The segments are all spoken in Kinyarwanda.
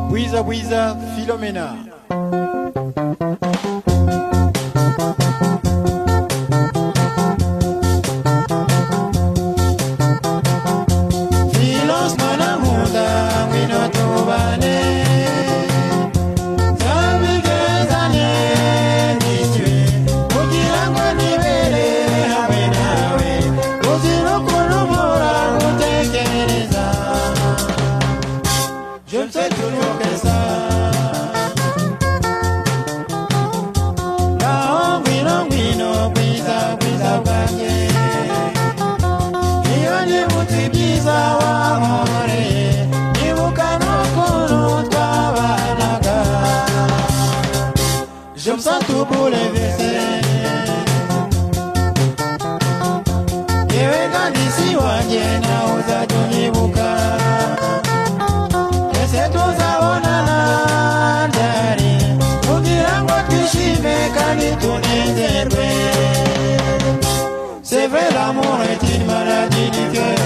Bwiza Bwiza Philomena. Je me sens tout bouleversé. Yewe gandisi wanje na uzatunibuka. Ese tuzabonana ryari kugira ngo twishime kandi tunezerwe. C'est vrai, l'amour est une maladie du cœur.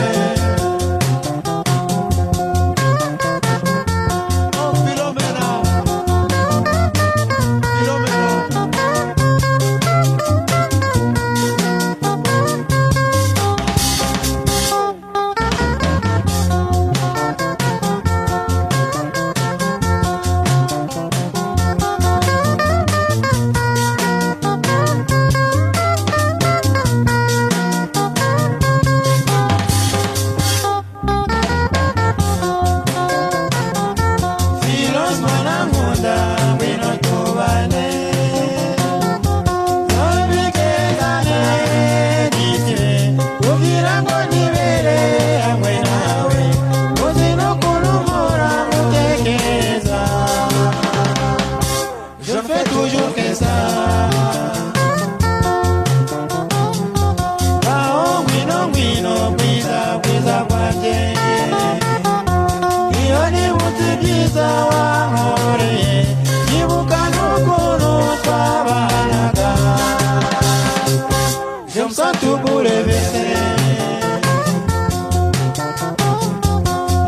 Je me sens tout bouleversé.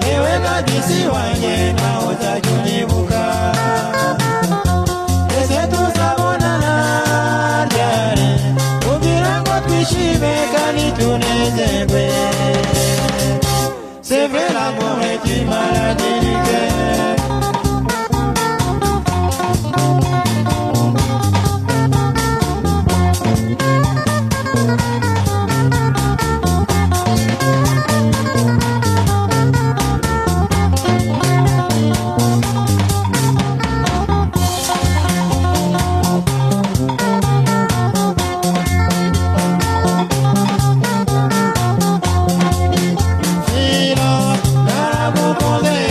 Yewe gandisi wanje na uzatunibuka. Ese tuzabonana ryari kugira ngo twishime kandi tunezerwe. C'est vrai, l'amour est une maladie du cœur. Poder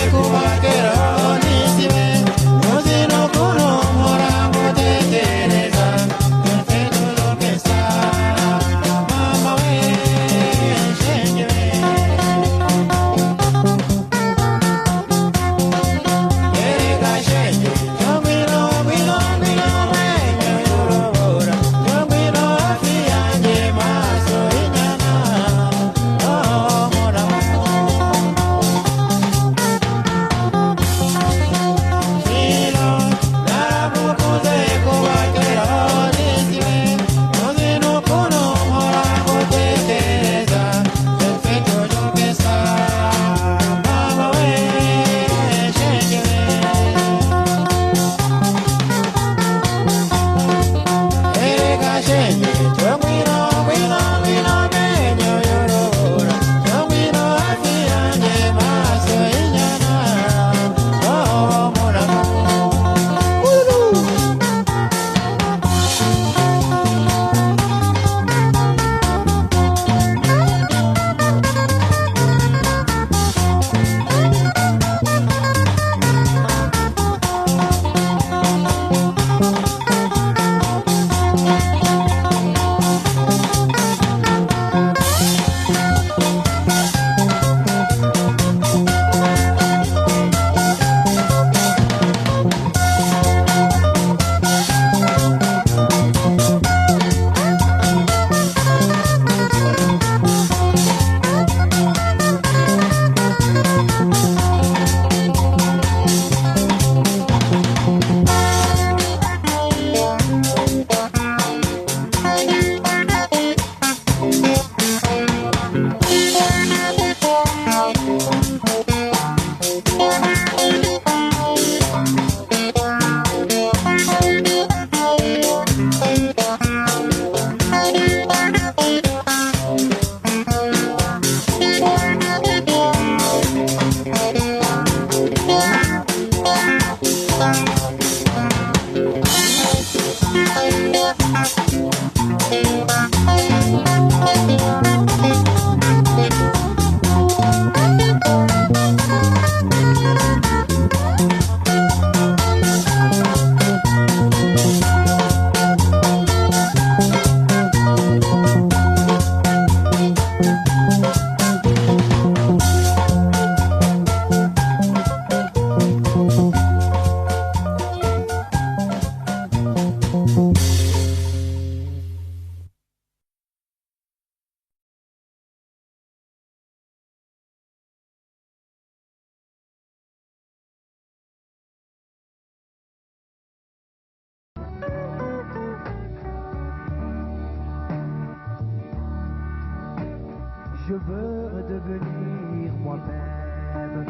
Je veux redevenir moi-même,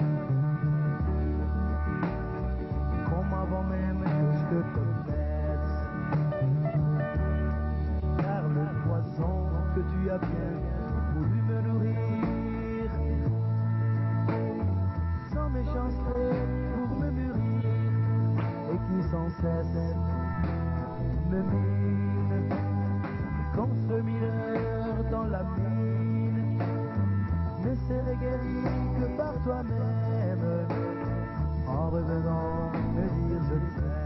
comme avant même que je te connaisse. Car le poison que tu as bien voulu me nourrir, sans méchanceté pour me mûrir, et qui sans cesse me mine, comme ce mineur dans la mine, ne serait guéri que par toi-même, en revenant me dire je t'aime.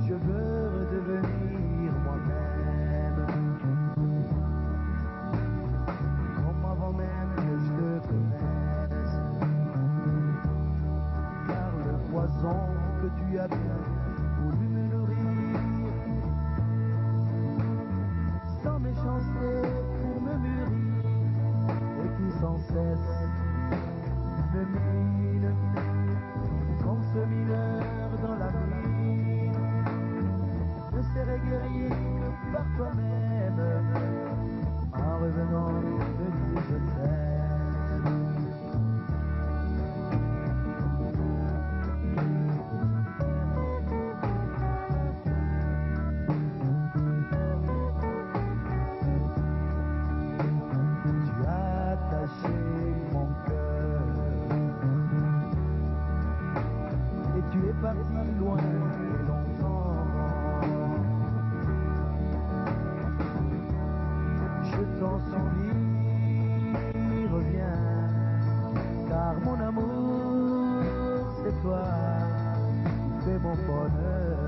Je veux redevenir moi-même, comme avant même que je te connaisse. Car le poison que tu as bien voulu me nourrir, sans méchanceté pour me mûrir, et qui sans cesse me mine, comme ce mineur dans la mine, ne serait guéri que par toi-même, en revenant me dire je t'aime. Tu as taché mon cœur et tu es parti loin et longtemps. Je t'en supplie, reviens, car mon amour, c'est toi qui fais mon bonheur.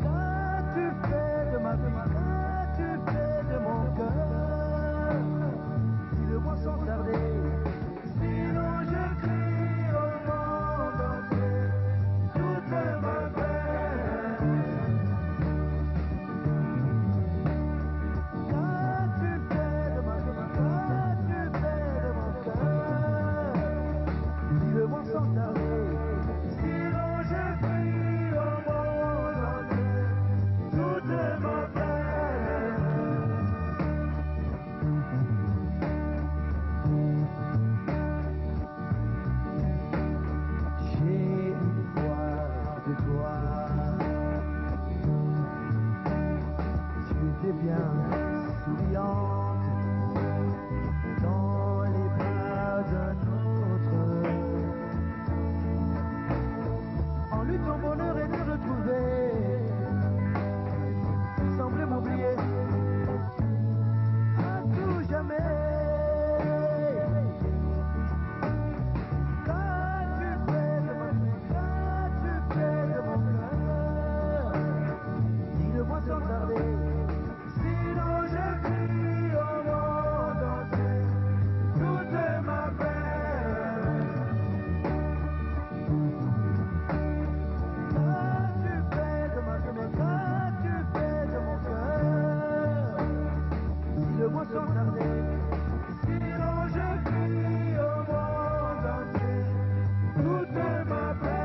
Qu'as-tu fait de ma vie, qu'as-tu fait de mon cœur? Dis-le-moi sans tarder, sinon je crie au monde entier toute ma peine. Qu'as-tu fait de ma vie, qu'as-tu fait de mon cœur? Dis-le-moi sans tarder, sinon je crie au monde entier toute ma peine. J'ai une fois de toi, tu étais bien souriante dans les bras d'un autre. En lui ton bonheur est de retrouver, tu semblais m'oublier à tout jamais. Qu'as-tu fait de ma vie, qu'as-tu fait de mon cœur? Dis-le-moi sans tarder, sinon je crie au monde entier toute ma peine. Qu'as-tu fait de ma vie, qu'as-tu fait de mon cœur? Dis-le-moi sans tarder, sinon je crie au monde entier toute ma peine.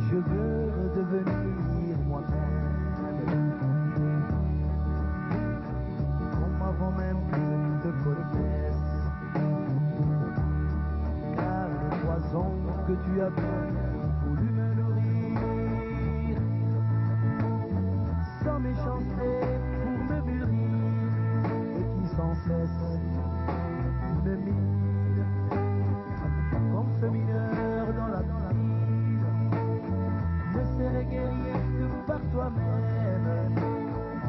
Je veux redevenir moi-même, comme avant même que je te connaisse. Car le poison que tu as bien voulu me nourrir, sans méchanceté pour me mûrir, et qui sans cesse me mine, comme ce mineur dans la mine, ne serait guéri que par toi-même,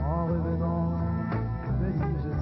en revenant me dire je t'aime.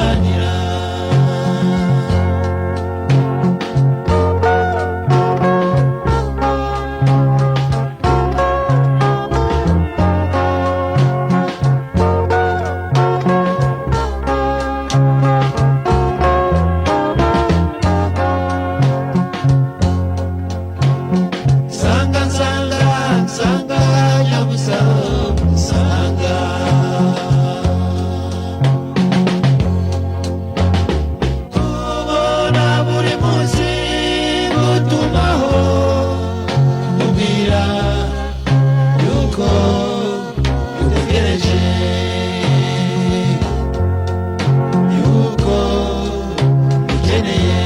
tukibanira. Sanga sanga sanga nyabusa sanga tubona buri munsi gutumaho ubwira yuko utegereje yuko ukeneye.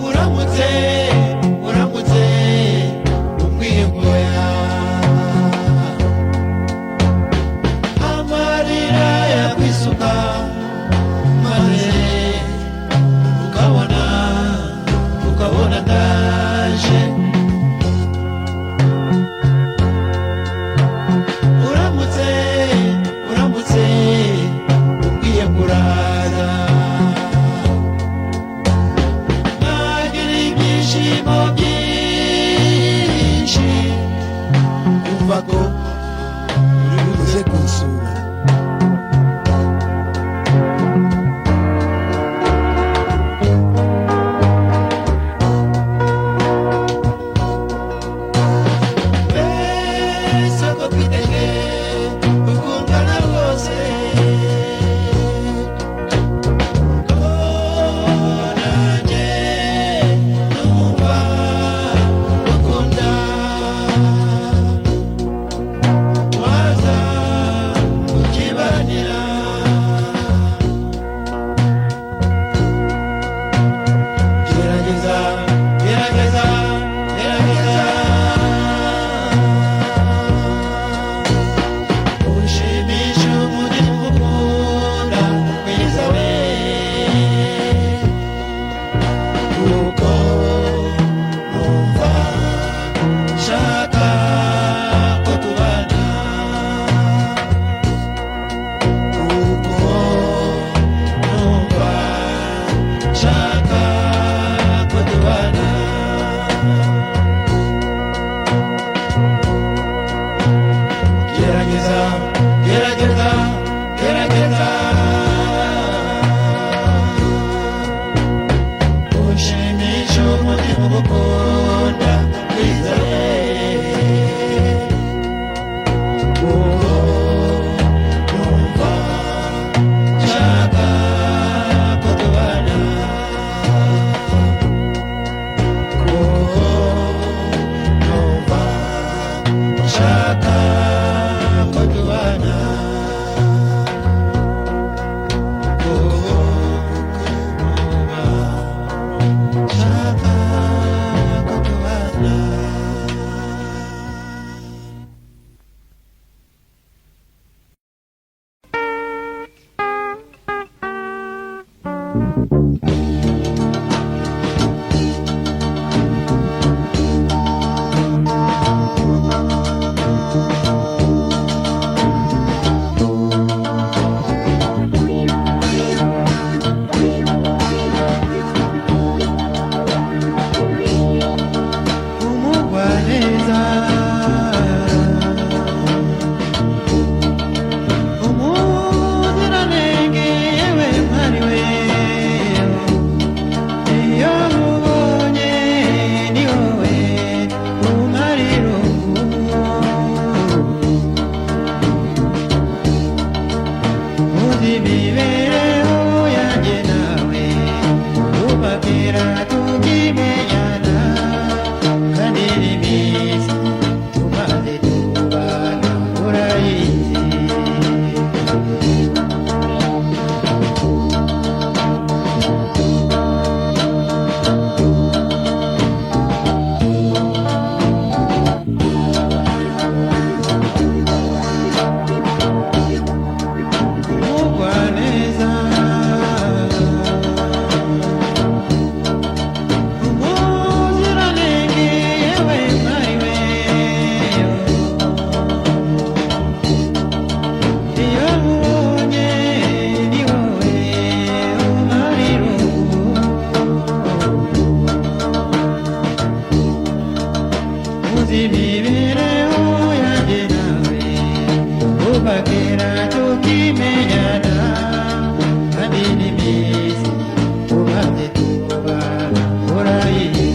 Uramutse uramutse umwiyumvoya amarira yakwisuka maze ukabona ndaje. Uramutse uramutse umbwiye kuraza nagira ibyishimo byinshi kumva ko uri buze kunsura. Mbese ko twitege gukundana rwose ko nanjye numva gukunda waza tukibanira. Gerageza gerageza gerageza ushimishe umutima ukunda mwiza we kuko numva nshaka ko tubana kuko numva nshaka ko tubana. Gerageza gerageza gerageza ushimishe umutima ugukunda mwiza we kuko numva nshaka ko tubana kuko numva nshaka ko tubana kuko numva nshaka ko tubana. Umugwaneza umuziranenge yewe mwari we iyo mubonye ni wowe umara irungu uzi imibereho yanjye nawe kuva kera tukimenyana kandi n'iminsi tumaze tubana urayizi. kuva kera tukimenyana kandi n'iminsi umaze tubana urayizi.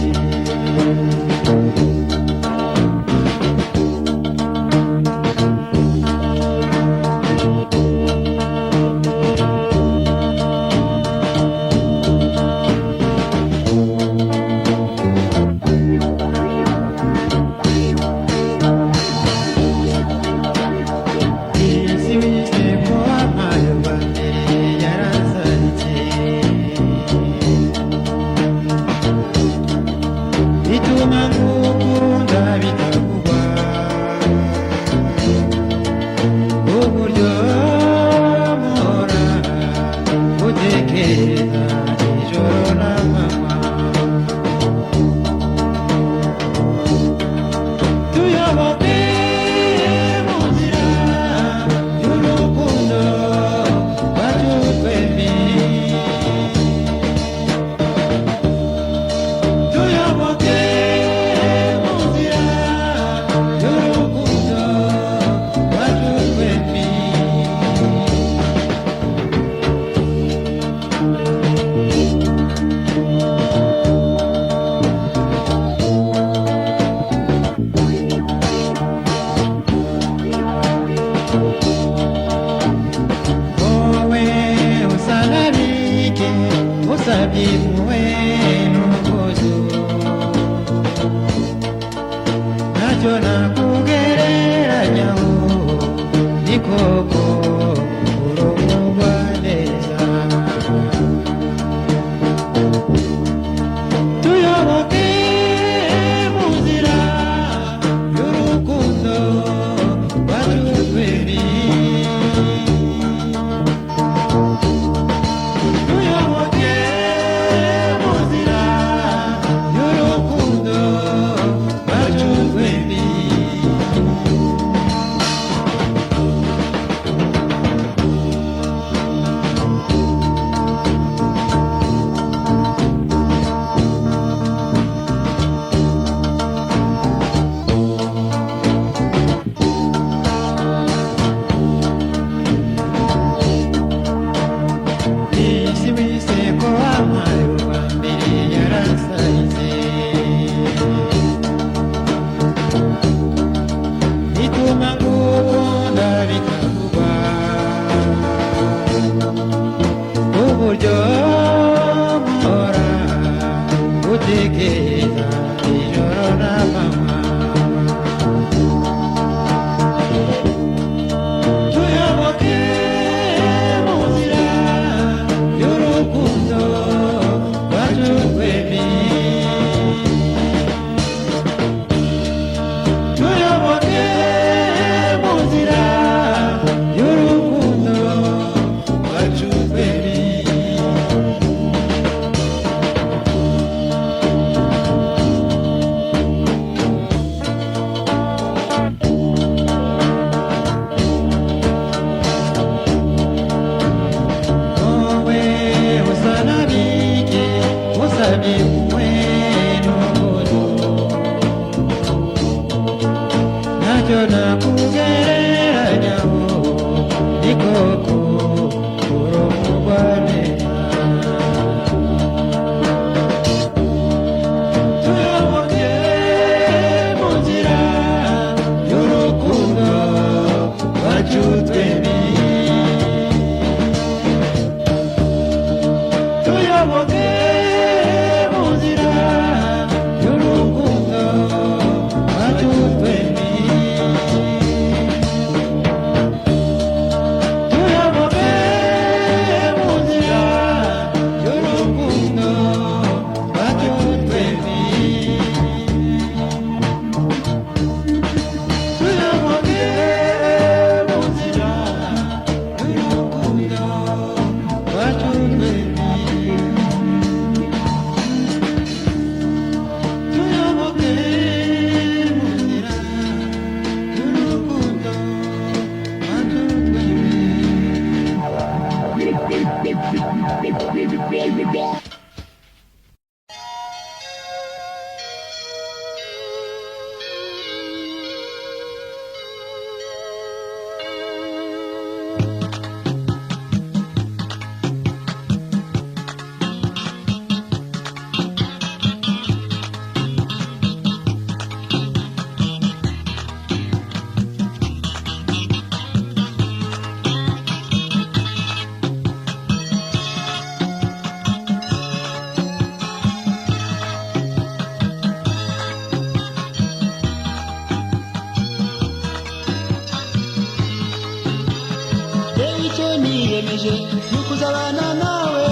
icyo niyemeje ni ukuzabana nawe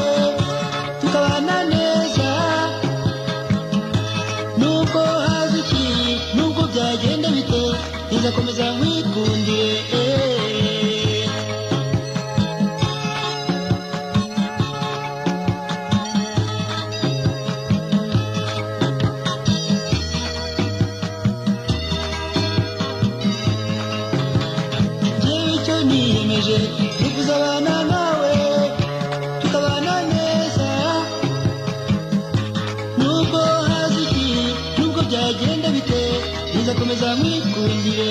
tukabana neza, nubwo haza iki nubwo byagenda bite nzakomeza nkwikundire. Niyemeje ni ukuzabana nawe tukabana neza, nubwo haza iki nubwo byagenda bite nzakomeza nkwikundire.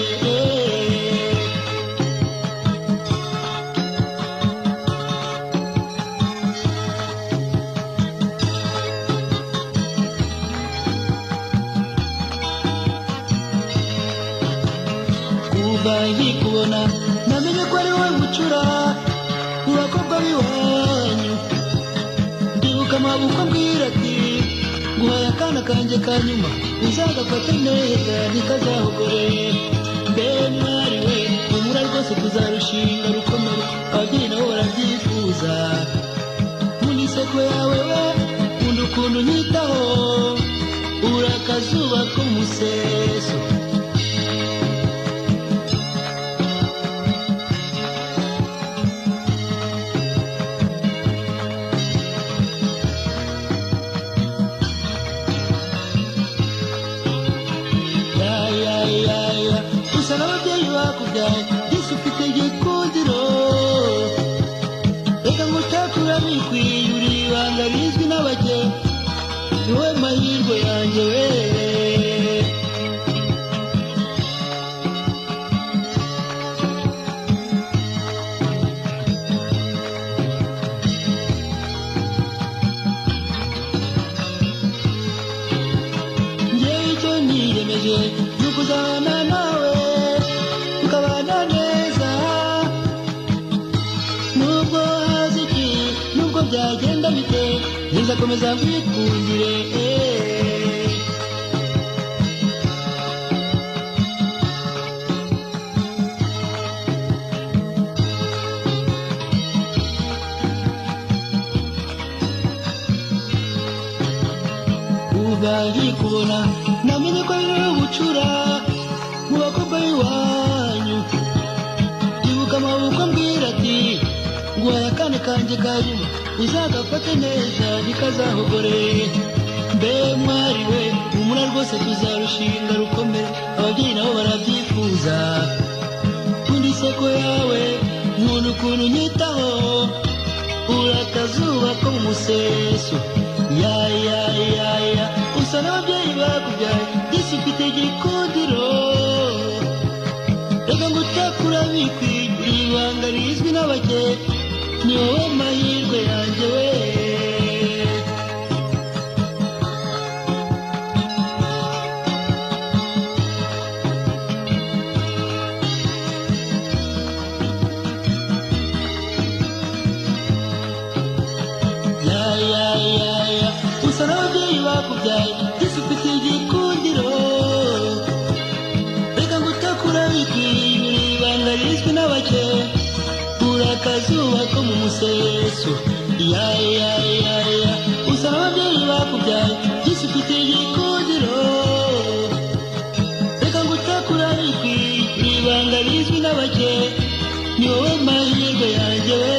kuva nkikubona namenye ko ari wowe mucura mu bakobwa b'iwanyu, ndibuka amaboko ambwira ati nguhaye akana kanjye ka nyuma uzagafate neza ntikazahogore. mbe mwari we humura rwose tuzarushinga rukomere, ababyeyi nabo barabyifuza. nkunda inseko yawe we, nkunda ukuntu unyitaho, uri akazuba ko mu museso. usa n'ababyeyi bakubyaye yesu ufite igikundiro, reka ngutakura bikwiye uri ibanga rizwi n'abake, ni wowe mahirwe yanjye we. njyewe icyo niyemeje ni ukuzabana nawe tukabana neza, nubwo haza iki nubwo byagenda bite nzakomeza nkwikundire. kuva nkikubona namenye ko ari wowe bucura mu bakobwa b'iwanyu, ndibuka amaboko ambwira ati nguhaye akana kanjye ka nyuma uzagafate neza ntikazahogore. mbe mwari we humura rwose tuzarushinga rukomere, ababyeyi nabo barabyifuza. nkunda inseko yawe, nkunda ukuntu unyitaho, uri akazuba ko mu museso. usa n'ababyeyi bakubyaye yesu ufite igikundiro, reka ngutakura bikwiye uri ibanga rizwi n'abake, ni wowe mahirwe yanjye we. usa n'ababyeyi bakubyaye yesu ufite igikundiro, reka ngutakura bikwiye uri ibanga rizwi n'abake, uri akazuba ko mu museso. usa n'ababyeyi bakubyaye yesu ufite igikundiro, reka ngutakura bikwiye uri ibanga rizwi n'abake, ni wowe mahirwe yanjye we.